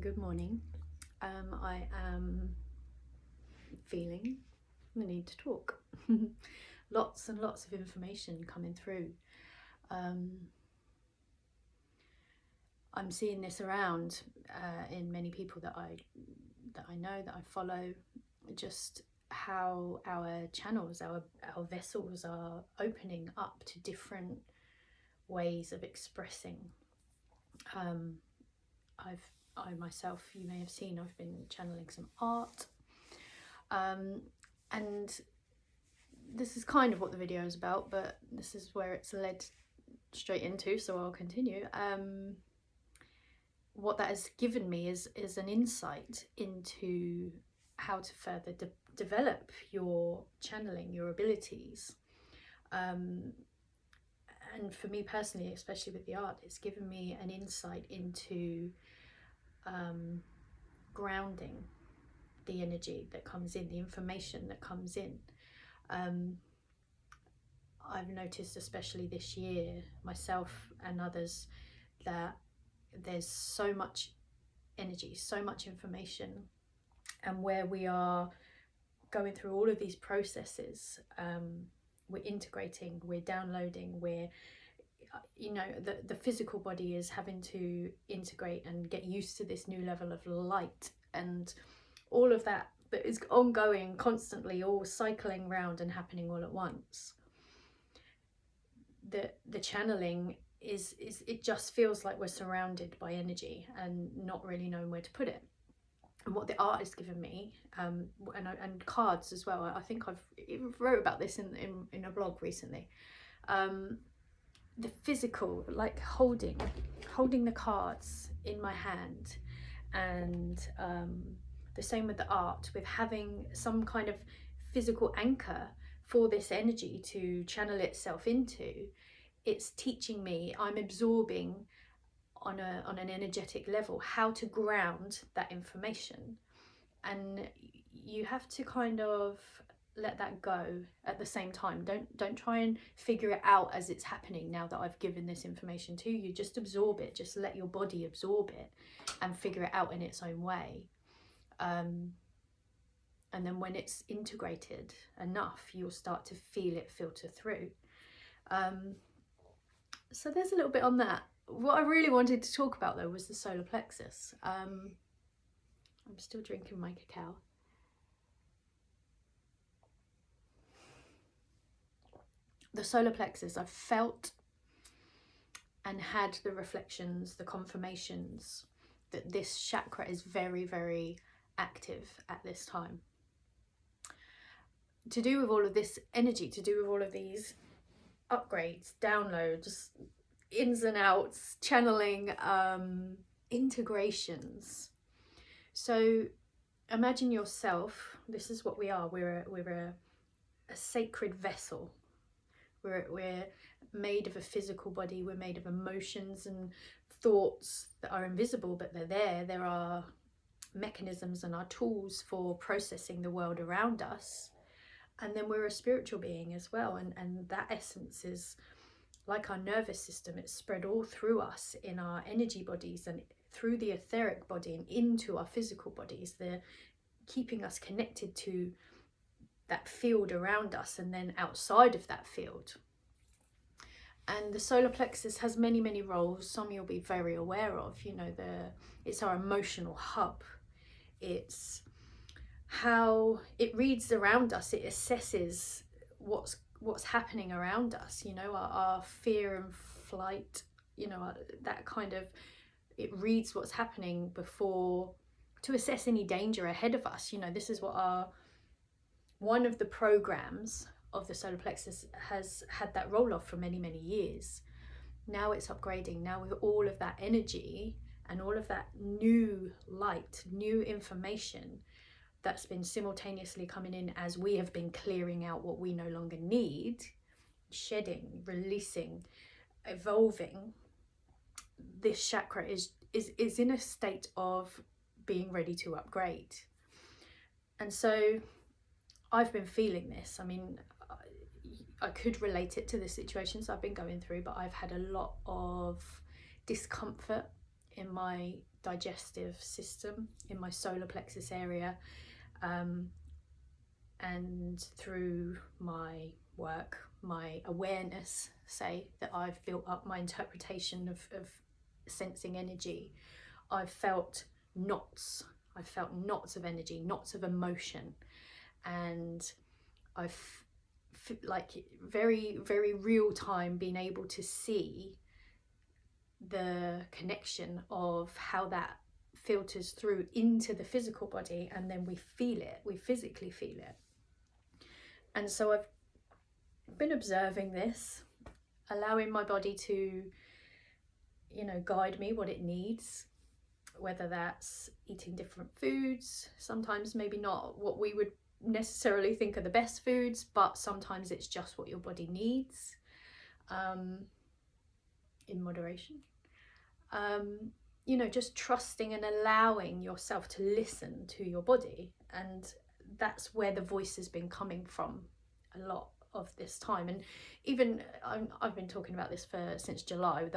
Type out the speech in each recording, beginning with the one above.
Good morning. I am feeling the need to talk. Lots and lots of information coming through. I'm seeing this around in many people that I know, that I follow, just how our channels, our vessels are opening up to different ways of expressing. I myself, you may have seen, I've been channeling some art, and this is kind of what the video is about, but this is where it's led straight into, so I'll continue. What that has given me is an insight into how to further develop your channeling, your abilities. And for me personally, especially with the art, it's given me an insight into grounding the energy that comes in, the information that comes in. I've noticed, especially this year, myself and others, that there's so much energy, so much information, and where we are going through all of these processes, we're integrating, we're downloading, we're, you know, the physical body is having to integrate and get used to this new level of light, and all of that is ongoing, constantly, all cycling round and happening all at once. The channeling is it just feels like we're surrounded by energy and not really knowing where to put it. And what the art has given me, and cards as well, I think I've even wrote about this in a blog recently. The physical, like holding the cards in my hand, and the same with the art, with having some kind of physical anchor for this energy to channel itself into. It's teaching me, I'm absorbing on an energetic level how to ground that information, and you have to kind of let that go at the same time. Don't try and figure it out as it's happening. Now that I've given this information to you, just absorb it, just let your body absorb it and figure it out in its own way. And then when it's integrated enough, you'll start to feel it filter through. So there's a little bit on that. What I really wanted to talk about though was the solar plexus. I'm still drinking my cacao. The solar plexus, I've felt and had the reflections, the confirmations that this chakra is very, very active at this time. To do with all of this energy, to do with all of these upgrades, downloads, ins and outs, channeling, integrations. So imagine yourself, this is what we are, we're a sacred vessel. We're made of a physical body, we're made of emotions and thoughts that are invisible, but they're there. There are mechanisms and our tools for processing the world around us. And then we're a spiritual being as well, and that essence is like our nervous system. It's spread all through us, in our energy bodies and through the etheric body and into our physical bodies. They're keeping us connected to that field around us and then outside of that field. And the solar plexus has many, many roles. Some you'll be very aware of. You know, it's our emotional hub. It's how it reads around us. It assesses what's happening around us. You know, our fear and flight. You know, that kind of, it reads what's happening before, to assess any danger ahead of us. You know, this is what one of the programs of the solar plexus has had that role of for many, many years. Now it's upgrading. Now with all of that energy and all of that new light, new information that's been simultaneously coming in as we have been clearing out what we no longer need, shedding, releasing, evolving, this chakra is in a state of being ready to upgrade. And so I've been feeling this. I mean, I could relate it to the situations I've been going through, but I've had a lot of discomfort in my digestive system, in my solar plexus area, and through my work, my awareness, say, that I've built up, my interpretation of sensing energy, I've felt knots. I've felt knots of energy, knots of emotion, and I've like very, very real time been able to see the connection of how that filters through into the physical body, and then we feel it, we physically feel it. And so I've been observing this, allowing my body to, you know, guide me what it needs, whether that's eating different foods, sometimes maybe not what we would necessarily think are the best foods, but sometimes it's just what your body needs, in moderation. You know, just trusting and allowing yourself to listen to your body. And that's where the voice has been coming from a lot of this time. And even I've been talking about this since July,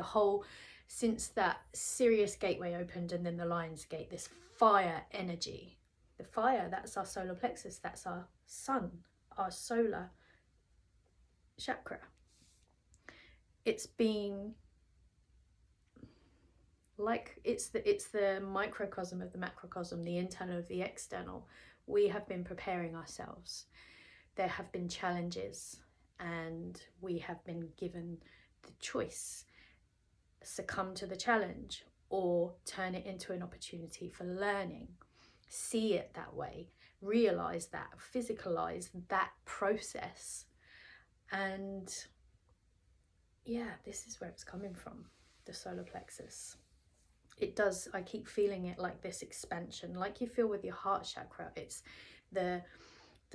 since that Sirius gateway opened, and then the Lion's Gate, this fire energy. The fire, that's our solar plexus, that's our sun, our solar chakra. It's been like, it's the microcosm of the macrocosm, the internal of the external. We have been preparing ourselves. There have been challenges, and we have been given the choice: succumb to the challenge or turn it into an opportunity for learning. See it that way, realize that, physicalize that process. And yeah, this is where it's coming from, the solar plexus. It does, I keep feeling it like this expansion, like you feel with your heart chakra. It's the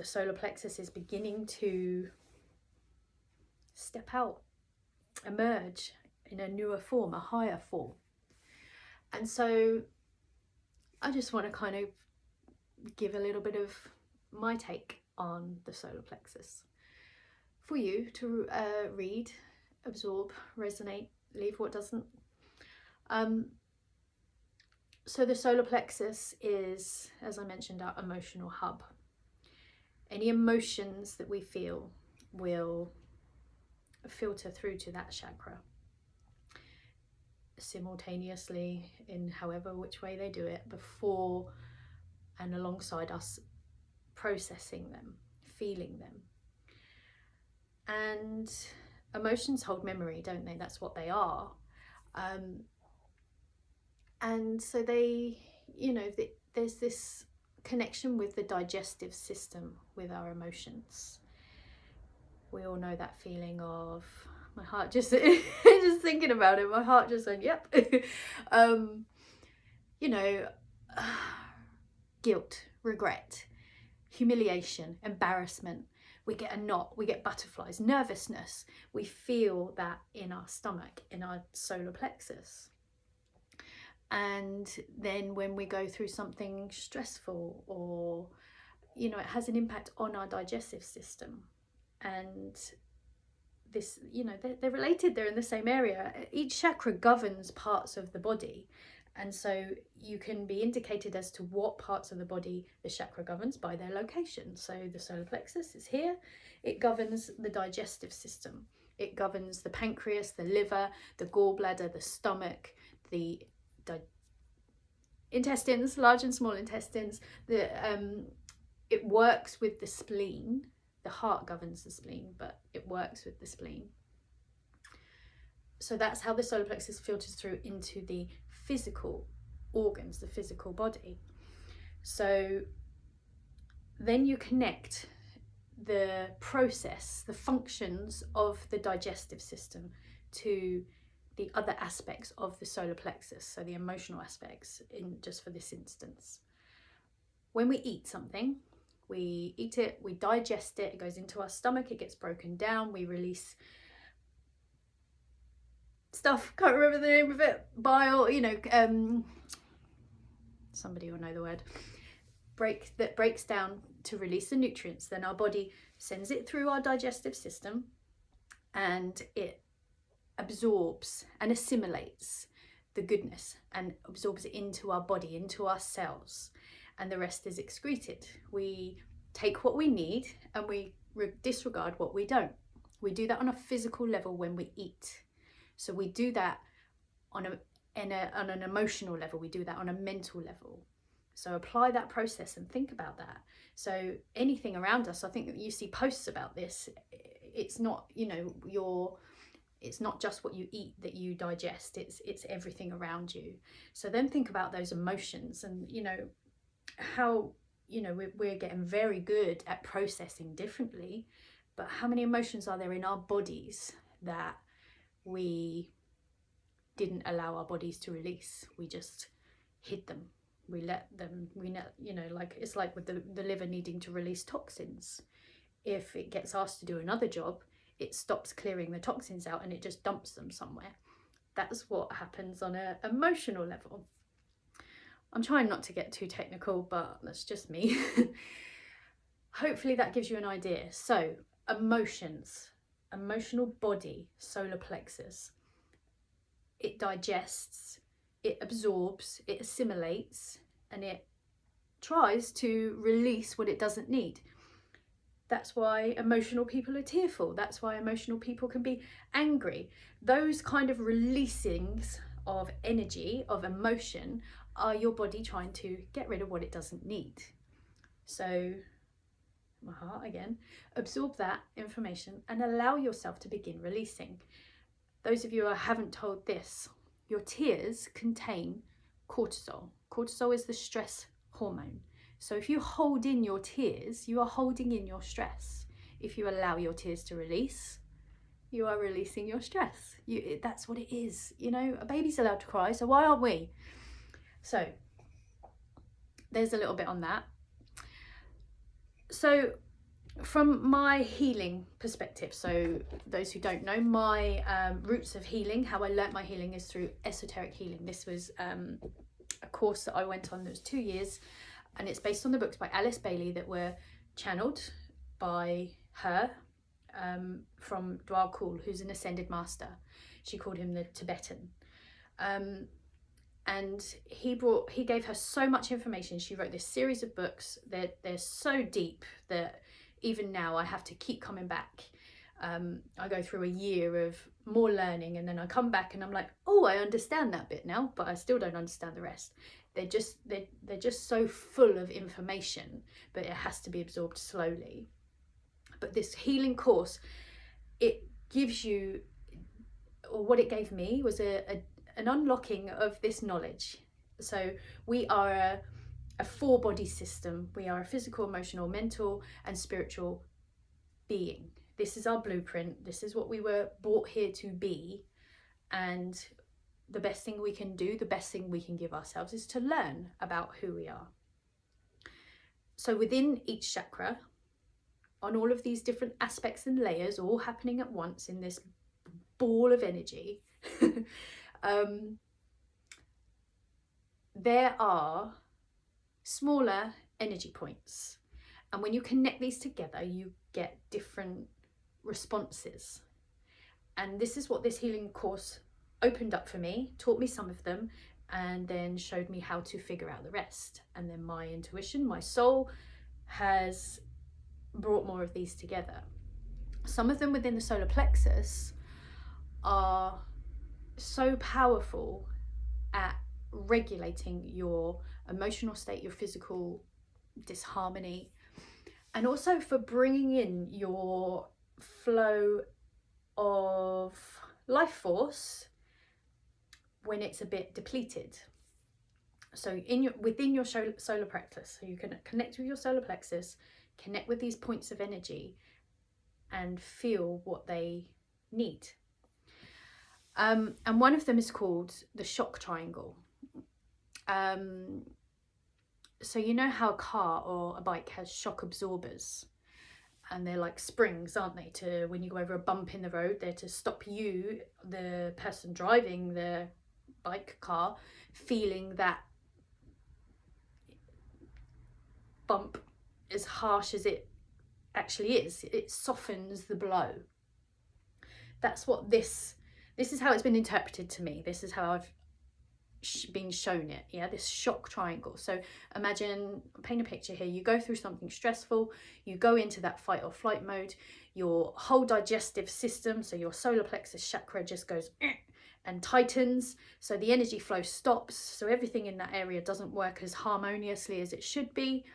solar plexus is beginning to step out, emerge in a newer form, a higher form. And so I just want to kind of give a little bit of my take on the solar plexus for you to read, absorb, resonate, leave what doesn't. So the solar plexus is, as I mentioned, our emotional hub. Any emotions that we feel will filter through to that chakra simultaneously, in however which way they do it, before and alongside us processing them, feeling them. And emotions hold memory, don't they? That's what they are. And so they, you know, there's this connection with the digestive system with our emotions. We all know that feeling of, my heart just just thinking about it, my heart just went, yep. You know, guilt, regret, humiliation, embarrassment. We get a knot, we get butterflies, nervousness. We feel that in our stomach, in our solar plexus. And then when we go through something stressful, or, you know, it has an impact on our digestive system. And this, you know, they're related, they're in the same area. Each chakra governs parts of the body. And so you can be indicated as to what parts of the body the chakra governs by their location. So the solar plexus is here. It governs the digestive system. It governs the pancreas, the liver, the gallbladder, the stomach, the intestines, large and small intestines. It works with the spleen. The heart governs the spleen, but it works with the spleen. So that's how the solar plexus filters through into the physical organs, the physical body. So then you connect the process, the functions of the digestive system to the other aspects of the solar plexus, so the emotional aspects, in just for this instance. When we eat something, we eat it, we digest it, it goes into our stomach, it gets broken down, we release stuff, can't remember the name of it, bile, you know, somebody will know the word, that breaks down to release the nutrients. Then our body sends it through our digestive system, and it absorbs and assimilates the goodness and absorbs it into our body, into our cells, and the rest is excreted. We take what we need and we disregard what we don't. We do that on a physical level when we eat. So we do that on an emotional level. We do that on a mental level. So apply that process and think about that. So anything around us, I think that you see posts about this. It's not, you know, it's not just what you eat that you digest. It's everything around you. So then think about those emotions, and you know how, you know, we're getting very good at processing differently, but how many emotions are there in our bodies that we didn't allow our bodies to release? We just hid them. We let them, you know, like it's like with the liver needing to release toxins. If it gets asked to do another job, it stops clearing the toxins out and it just dumps them somewhere. That's what happens on an emotional level. I'm trying not to get too technical, but that's just me. Hopefully that gives you an idea. So emotions, emotional body, solar plexus. It digests, it absorbs, it assimilates, and it tries to release what it doesn't need. That's why emotional people are tearful. That's why emotional people can be angry. Those kind of releasings of energy, of emotion, are your body trying to get rid of what it doesn't need. So, my heart again, absorb that information and allow yourself to begin releasing. Those of you who haven't told this, your tears contain cortisol. Cortisol is the stress hormone. So if you hold in your tears, you are holding in your stress. If you allow your tears to release, you are releasing your stress. That's what it is. You know, a baby's allowed to cry, so why aren't we? So there's a little bit on that. So from my healing perspective, so those who don't know, my roots of healing, how I learnt my healing is through esoteric healing. This was a course that I went on that was 2 years, and it's based on the books by Alice Bailey that were channeled by her from Dwal Kul, who's an ascended master. She called him the Tibetan. And he gave her so much information. She wrote this series of books that they're so deep that even now I have to keep coming back. I go through a year of more learning, and then I come back and I'm like, oh, I understand that bit now, but I still don't understand the rest. They're just so full of information, but it has to be absorbed slowly. But this healing course, it gives you, or what it gave me was an unlocking of this knowledge. So we are a 4-body system. We are a physical, emotional, mental, and spiritual being. This is our blueprint. This is what we were brought here to be. And the best thing we can do, the best thing we can give ourselves, is to learn about who we are. So within each chakra, on all of these different aspects and layers, all happening at once in this ball of energy, there are smaller energy points. And when you connect these together, you get different responses. And this is what this healing course opened up for me, taught me some of them, and then showed me how to figure out the rest. And then my intuition, my soul, has brought more of these together. Some of them within the solar plexus are so powerful at regulating your emotional state, your physical disharmony, and also for bringing in your flow of life force when it's a bit depleted. So within your solar plexus, so you can connect with your solar plexus, connect with these points of energy, and feel what they need. And one of them is called the shock triangle. So you know how a car or a bike has shock absorbers, and they're like springs, aren't they, to when you go over a bump in the road, they're to stop you, the person driving the bike, car, feeling that bump as harsh as it actually is. It softens the blow. That's what this is how it's been interpreted to me. This is how being shown it, yeah, this shock triangle. So imagine, paint a picture here, you go through something stressful, you go into that fight or flight mode, your whole digestive system, so your solar plexus chakra just goes and tightens, so the energy flow stops, so everything in that area doesn't work as harmoniously as it should be.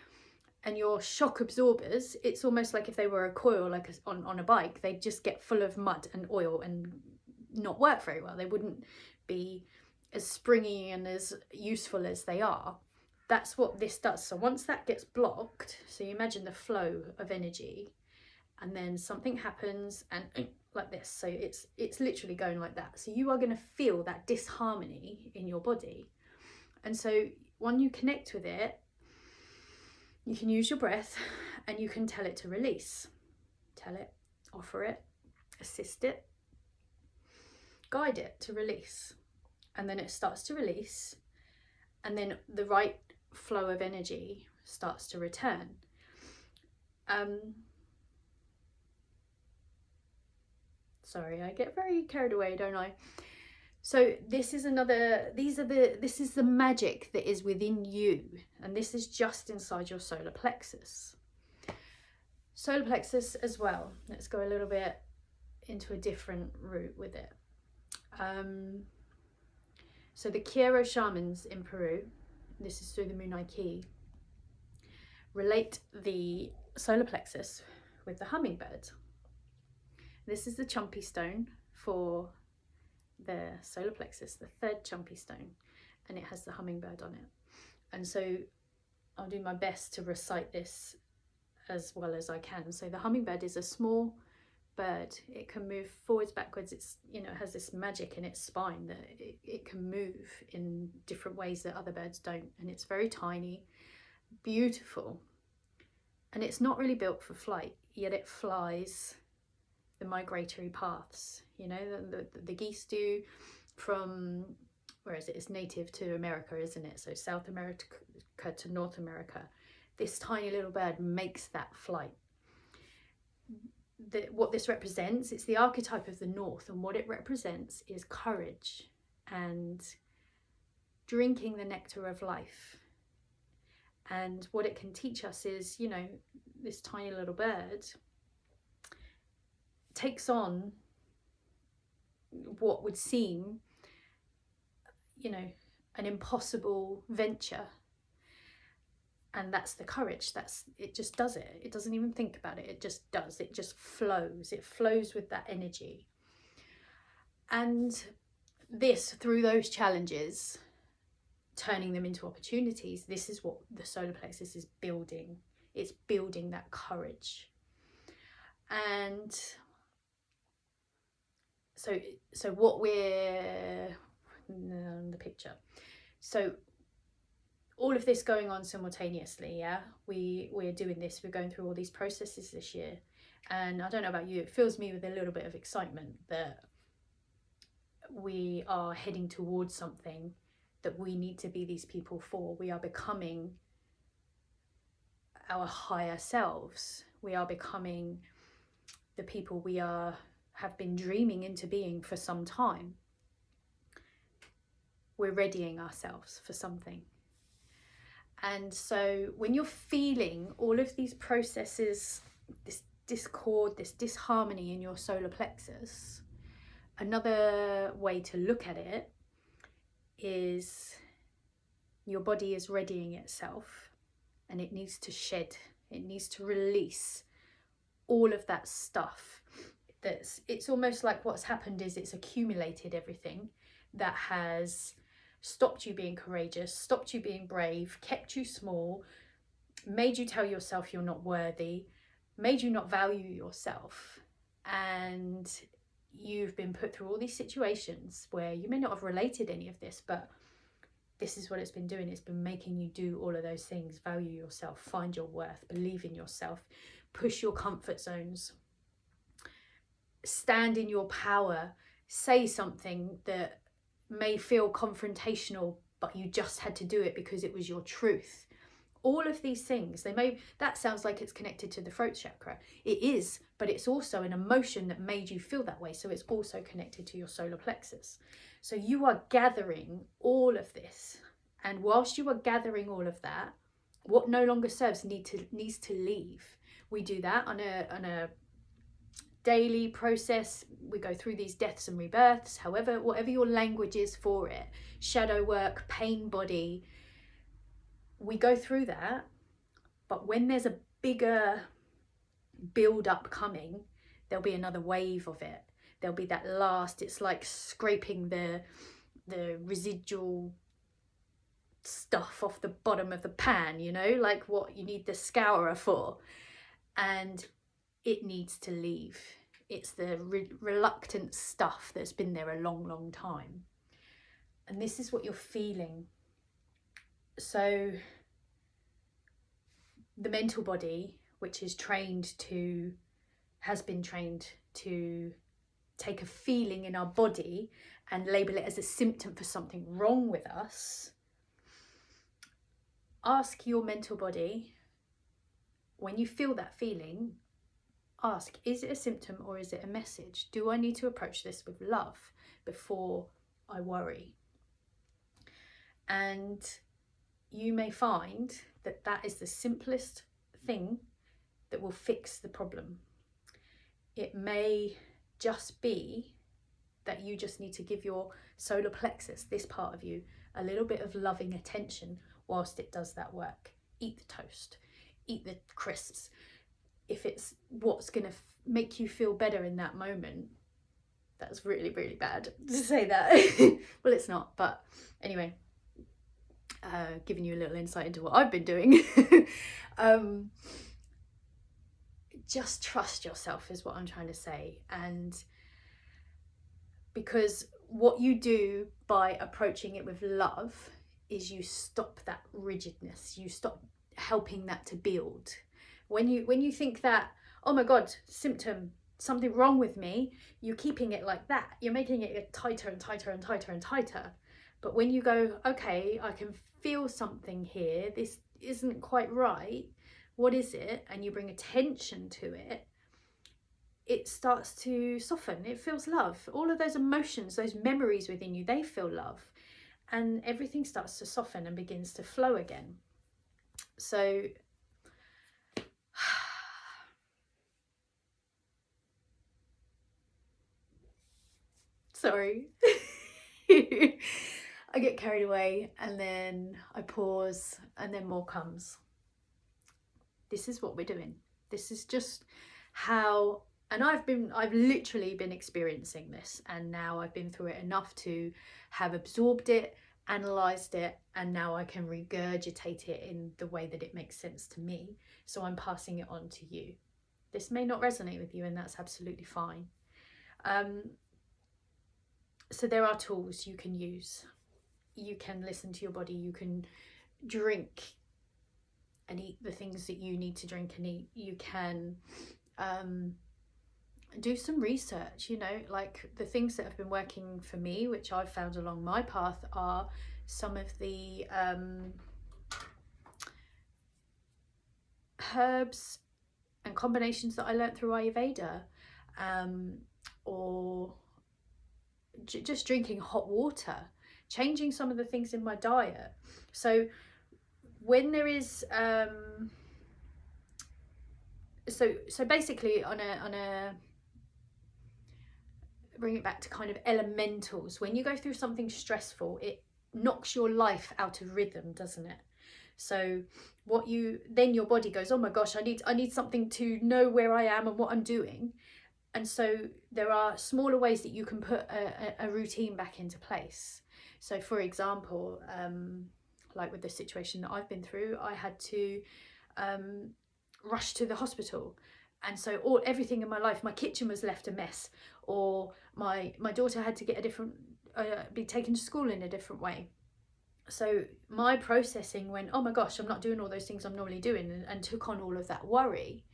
And your shock absorbers, it's almost like if they were a coil, like on a bike, they'd just get full of mud and oil and not work very well. They wouldn't be as springy and as useful as they are. That's what this does. So once that gets blocked, so you imagine the flow of energy, and then something happens and like this, so it's literally going like that. So you are going to feel that disharmony in your body. And so when you connect with it, you can use your breath and you can tell it to release. Tell it, offer it, assist it, guide it to release. And then it starts to release, and then the right flow of energy starts to return. Sorry, I get very carried away, don't I? So this is this is the magic that is within you, and this is just inside your solar plexus. Solar plexus as well. Let's go a little bit into a different route with it. So the Cacao shamans in Peru, this is through the Moonai Key, relate the solar plexus with the hummingbird. This is the chumpy stone for the solar plexus, the third chumpy stone, and it has the hummingbird on it. And so I'll do my best to recite this as well as I can. So the hummingbird is a small bird. It can move forwards, backwards. It's, you know, it has this magic in its spine that it can move in different ways that other birds don't. And it's very tiny, beautiful. And it's not really built for flight, yet it flies the migratory paths. You know, the geese do from, where is it? It's native to America, isn't it? So South America to North America. This tiny little bird makes that flight. What this represents, it's the archetype of the North, and what it represents is courage and drinking the nectar of life. And what it can teach us is, you know, this tiny little bird takes on what would seem, you know, an impossible venture. And that's the courage. It just does it. It doesn't even think about it. It just does. It just flows. It flows with that energy. And this, through those challenges, turning them into opportunities, this is what the solar plexus is building. It's building that courage. And so what we're in the picture. So all of this going on simultaneously, yeah, we're doing this, we're going through all these processes this year, and I don't know about you, it fills me with a little bit of excitement that we are heading towards something that we need to be these people for. We are becoming our higher selves. We are becoming the people we have been dreaming into being for some time. We're readying ourselves for something. And so when you're feeling all of these processes, this discord, this disharmony in your solar plexus, another way to look at it is your body is readying itself, and it needs to shed, it needs to release all of that stuff. It's almost like what's happened is it's accumulated everything that has stopped you being courageous, stopped you being brave, kept you small, made you tell yourself you're not worthy, made you not value yourself. And you've been put through all these situations where you may not have related any of this, but this is what it's been doing. It's been making you do all of those things: value yourself, find your worth, believe in yourself, push your comfort zones, stand in your power, say something that may feel confrontational, but you just had to do it because it was your truth. All of these things, that sounds like it's connected to the throat chakra. It is, but it's also an emotion that made you feel that way. So it's also connected to your solar plexus. So you are gathering all of this, and whilst you are gathering all of that, what no longer serves needs to leave. We do that on a daily process. We go through these deaths and rebirths, however, whatever your language is for it, shadow work, pain body, we go through that. But when there's a bigger build up coming, there'll be another wave of it. There'll be that last, it's like scraping the residual stuff off the bottom of the pan, you know, like what you need the scourer for, and it needs to leave. It's the reluctant stuff that's been there a long time, and this is what you're feeling. So the mental body, which is has been trained to take a feeling in our body and label it as a symptom for something wrong with us, ask your mental body, when you feel that feeling, ask, is it a symptom or is it a message? Do I need to approach this with love before I worry? And you may find that that is the simplest thing that will fix the problem. It may just be that you just need to give your solar plexus, this part of you, a little bit of loving attention whilst it does that work. Eat the toast, eat the crisps. If it's what's going to make you feel better in that moment, that's really, really bad to say that. Well, it's not, but anyway, giving you a little insight into what I've been doing. Just trust yourself is what I'm trying to say. And because what you do by approaching it with love is you stop that rigidness, you stop helping that to build. When you think that, oh my God, symptom, something wrong with me, you're keeping it like that. You're making it get tighter and tighter and tighter and tighter. But when you go, okay, I can feel something here, this isn't quite right, what is it? And you bring attention to it, it starts to soften. It feels love. All of those emotions, those memories within you, they feel love. And everything starts to soften and begins to flow again. So sorry. I get carried away and then I pause and then more comes. This is what we're doing. This is just how, and I've literally been experiencing this, and now I've been through it enough to have absorbed it, analysed it, and now I can regurgitate it in the way that it makes sense to me. So I'm passing it on to you. This may not resonate with you, and that's absolutely fine. So there are tools you can use. You can listen to your body. You can drink and eat the things that you need to drink and eat. You can do some research, you know, like the things that have been working for me, which I've found along my path, are some of the herbs and combinations that I learnt through Ayurveda, or just drinking hot water, changing some of the things in my diet. So when there is so basically on a bring it back to kind of elementals, when you go through something stressful, it knocks your life out of rhythm, doesn't it? So then your body goes, oh my gosh, I need something to know where I am and what I'm doing. And so there are smaller ways that you can put a routine back into place. So for example, like with the situation that I've been through, I had to rush to the hospital. And so everything in my life, my kitchen was left a mess, or my daughter had to get be taken to school in a different way. So my processing went, oh my gosh, I'm not doing all those things I'm normally doing, and took on all of that worry.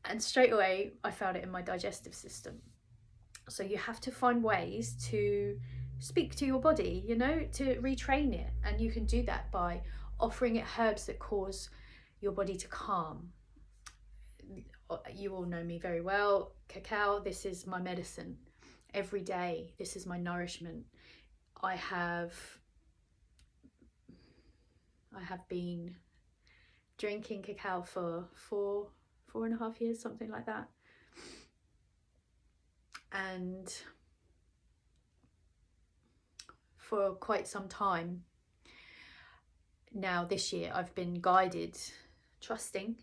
And straight away, I felt it in my digestive system. So you have to find ways to speak to your body, you know, to retrain it. And you can do that by offering it herbs that cause your body to calm. You all know me very well. Cacao, this is my medicine. every day. This is my nourishment. I have been drinking cacao for four and a half years, something like that. And for quite some time now, this year, I've been guided, trusting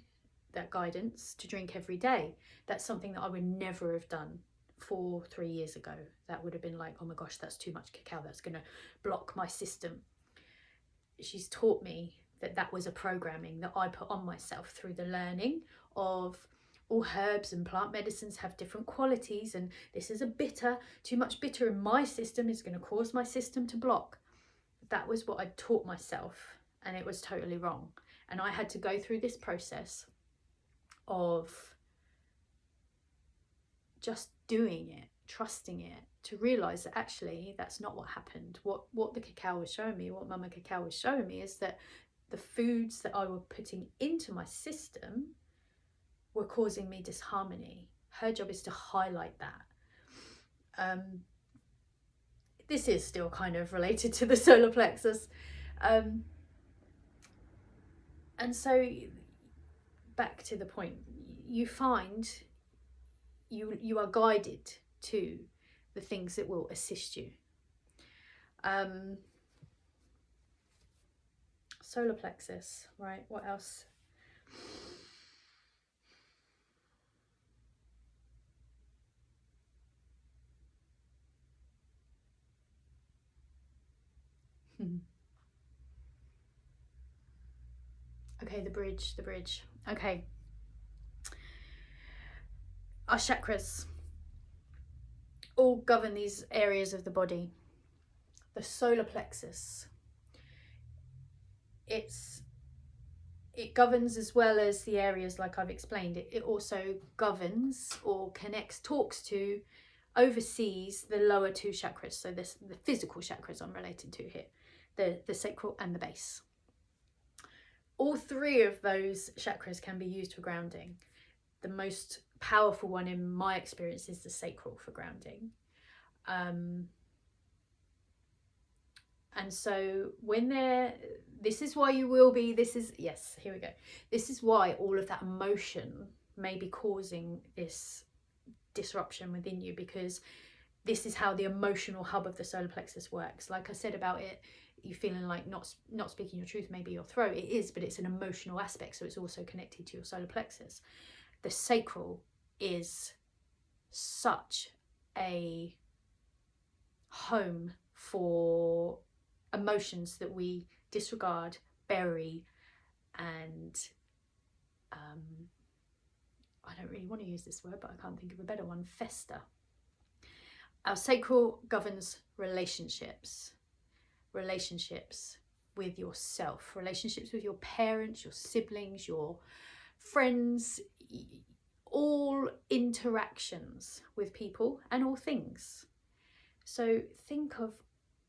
that guidance, to drink every day. That's something that I would never have done 3 years ago. That would have been like, oh my gosh, that's too much cacao, that's going to block my system. She's taught me that that was a programming that I put on myself through the learning of all herbs and plant medicines have different qualities, and this is a bitter, too much bitter in my system is going to cause my system to block. That was what I taught myself, and it was totally wrong. And I had to go through this process of just doing it, trusting it, to realize that actually that's not what happened. What the cacao was showing me, what Mama Cacao was showing me, is that the foods that I was putting into my system were causing me disharmony. Her job is to highlight that. This is still kind of related to the solar plexus. And so back to the point, you find you are guided to the things that will assist you. Solar plexus, right? What else? Okay, the bridge. Okay. Our chakras all govern these areas of the body. The solar plexus, it governs as well as the areas like I've explained. It also governs or connects, talks to, oversees the lower two chakras. So the physical chakras I'm related to here, the sacral and the base. All three of those chakras can be used for grounding. The most powerful one in my experience is the sacral for grounding. And so when this is why you will be, yes, here we go. This is why all of that emotion may be causing this disruption within you, because this is how the emotional hub of the solar plexus works. Like I said about it, you feeling like not speaking your truth, maybe your throat, it is, but it's an emotional aspect, so it's also connected to your solar plexus. The sacral is such a home for emotions that we disregard, bury, and I don't really want to use this word, but I can't think of a better one, fester. Our sacral governs relationships with yourself, relationships with your parents, your siblings, your friends, all interactions with people and all things. So think of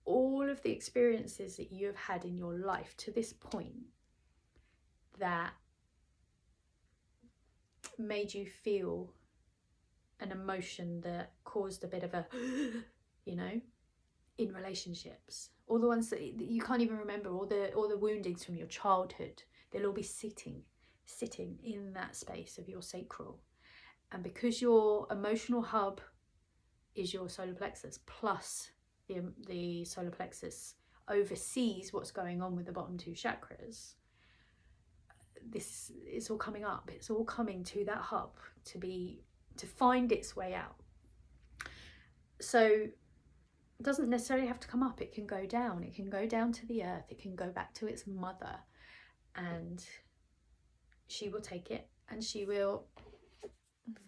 all of the experiences that you have had in your life to this point that made you feel an emotion that caused a bit of a, in relationships. All the ones that you can't even remember, all the woundings from your childhood, they'll all be sitting in that space of your sacral. And because your emotional hub is your solar plexus, plus the solar plexus oversees what's going on with the bottom two chakras, this is all coming up. It's all coming to that hub to find its way out. So it doesn't necessarily have to come up. It can go down. It can go down to the earth. It can go back to its mother, and she will take it, and she will,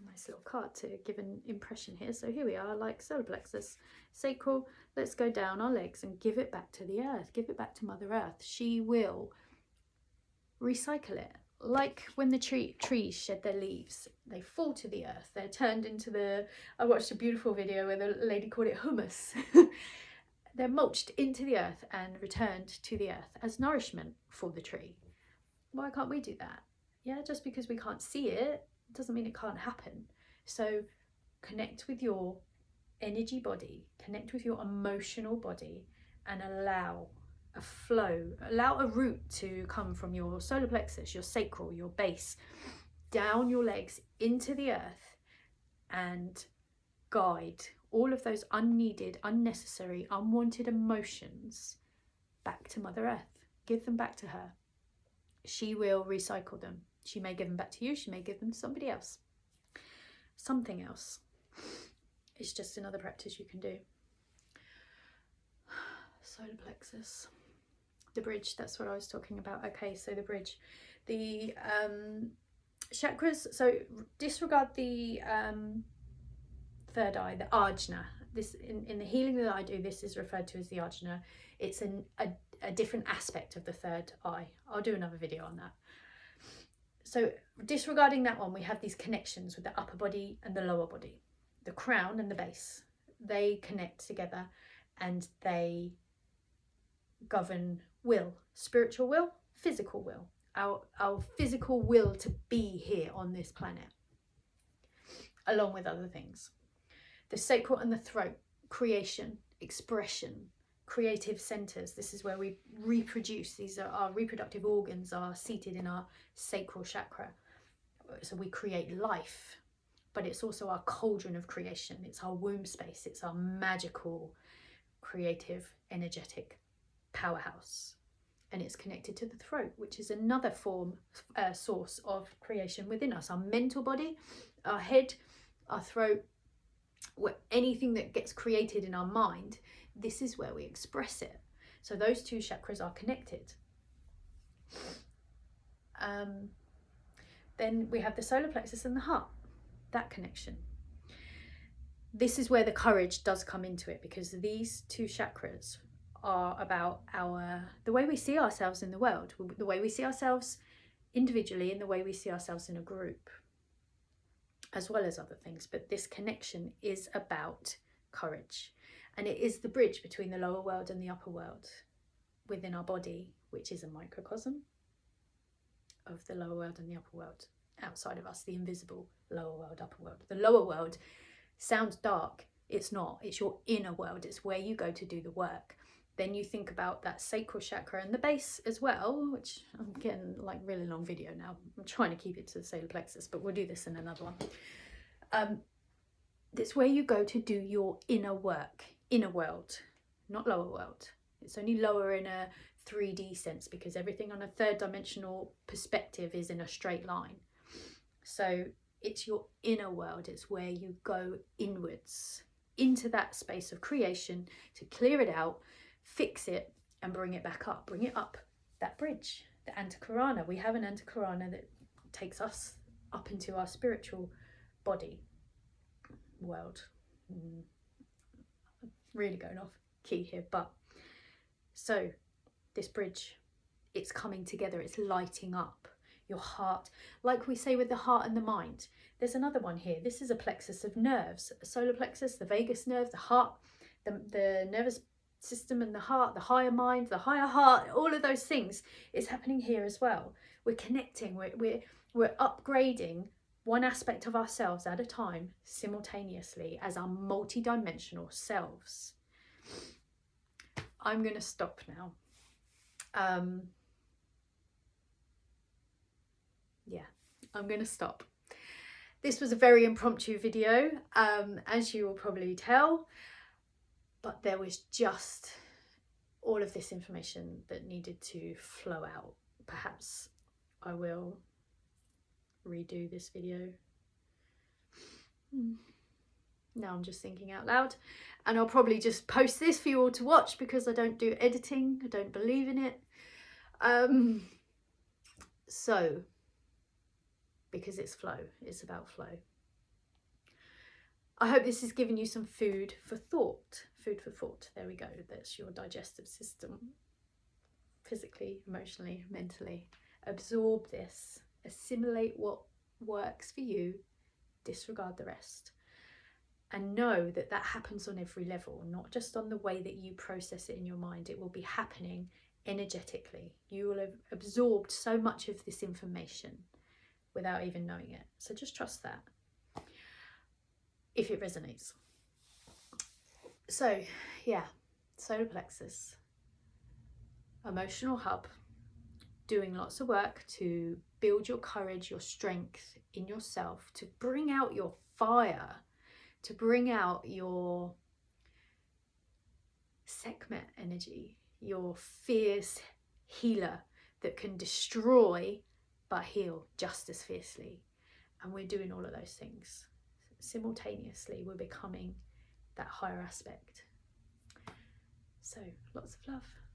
nice little card to give an impression here. So here we are, like solar plexus, sacral, let's go down our legs and give it back to the earth, give it back to Mother Earth. She will recycle it. Like when the trees shed their leaves, they fall to the earth. They're turned into I watched a beautiful video where the lady called it humus. They're mulched into the earth and returned to the earth as nourishment for the tree. Why can't we do that? Yeah, just because we can't see it doesn't mean it can't happen. So connect with your energy body, connect with your emotional body, and allow a flow, allow a root to come from your solar plexus, your sacral, your base, down your legs into the earth, and guide all of those unneeded, unnecessary, unwanted emotions back to Mother Earth. Give them back to her. She will recycle them. She may give them back to you. She may give them to somebody else. Something else. It's just another practice you can do. Solar plexus. The bridge, that's what I was talking about. Okay, so the bridge. The chakras, so disregard the third eye, the ajna. This in the healing that I do, this is referred to as the ajna. It's a different aspect of the third eye. I'll do another video on that. So disregarding that one, we have these connections with the upper body and the lower body, the crown and the base. They connect together and they govern will, spiritual will, physical will, our physical will to be here on this planet, along with other things. The sacral and the throat, creation, expression, creative centers. This is where we reproduce. These are our reproductive organs are seated in our sacral chakra. So we create life, but it's also our cauldron of creation. It's our womb space. It's our magical, creative, energetic powerhouse. And it's connected to the throat, which is another source of creation within us. Our mental body, our head, our throat, anything that gets created in our mind, this is where we express it. So those two chakras are connected. Then we have the solar plexus and the heart, that connection. This is where the courage does come into it, because these two chakras are about the way we see ourselves in the world, the way we see ourselves individually and the way we see ourselves in a group, as well as other things. But this connection is about courage, and it is the bridge between the lower world and the upper world within our body, which is a microcosm of the lower world and the upper world outside of us, the invisible lower world, upper world. The lower world sounds dark. It's not. It's your inner world. It's where you go to do the work. Then you think about that sacral chakra and the base as well, which I'm getting like really long video now. I'm trying to keep it to the solar plexus, but we'll do this in another one. That's where you go to do your inner work, inner world, not lower world. It's only lower in a 3D sense because everything on a third dimensional perspective is in a straight line. So it's your inner world. It's where you go inwards into that space of creation to clear it out, fix it, and bring it back up, bring it up that bridge, the Antakarana. We have an Antakarana that takes us up into our spiritual body world. Really going off key here, but so this bridge, it's coming together, it's lighting up your heart. Like we say with the heart and the mind, there's another one here. This is a plexus of nerves, a solar plexus, the vagus nerve, the heart, the nervous system and the heart, the higher mind, the higher heart, all of those things is happening here as well. We're connecting, we're upgrading one aspect of ourselves at a time simultaneously as our multi-dimensional selves. I'm going to stop now. Yeah, I'm going to stop. This was a very impromptu video, as you will probably tell, but there was just all of this information that needed to flow out. Perhaps I will redo this video. Now I'm just thinking out loud, and I'll probably just post this for you all to watch because I don't do editing. I don't believe in it. So, because it's flow, it's about flow. I hope this has given you some food for thought. Food for thought. There we go. That's your digestive system. Physically, emotionally, mentally. Absorb this. Assimilate what works for you. Disregard the rest. And know that that happens on every level, not just on the way that you process it in your mind. It will be happening energetically. You will have absorbed so much of this information without even knowing it. So just trust that. If it resonates. So yeah, solar plexus, emotional hub, doing lots of work to build your courage, your strength in yourself, to bring out your fire, to bring out your Sekhmet energy, your fierce healer that can destroy but heal just as fiercely. And we're doing all of those things simultaneously. We're becoming that higher aspect. So lots of love.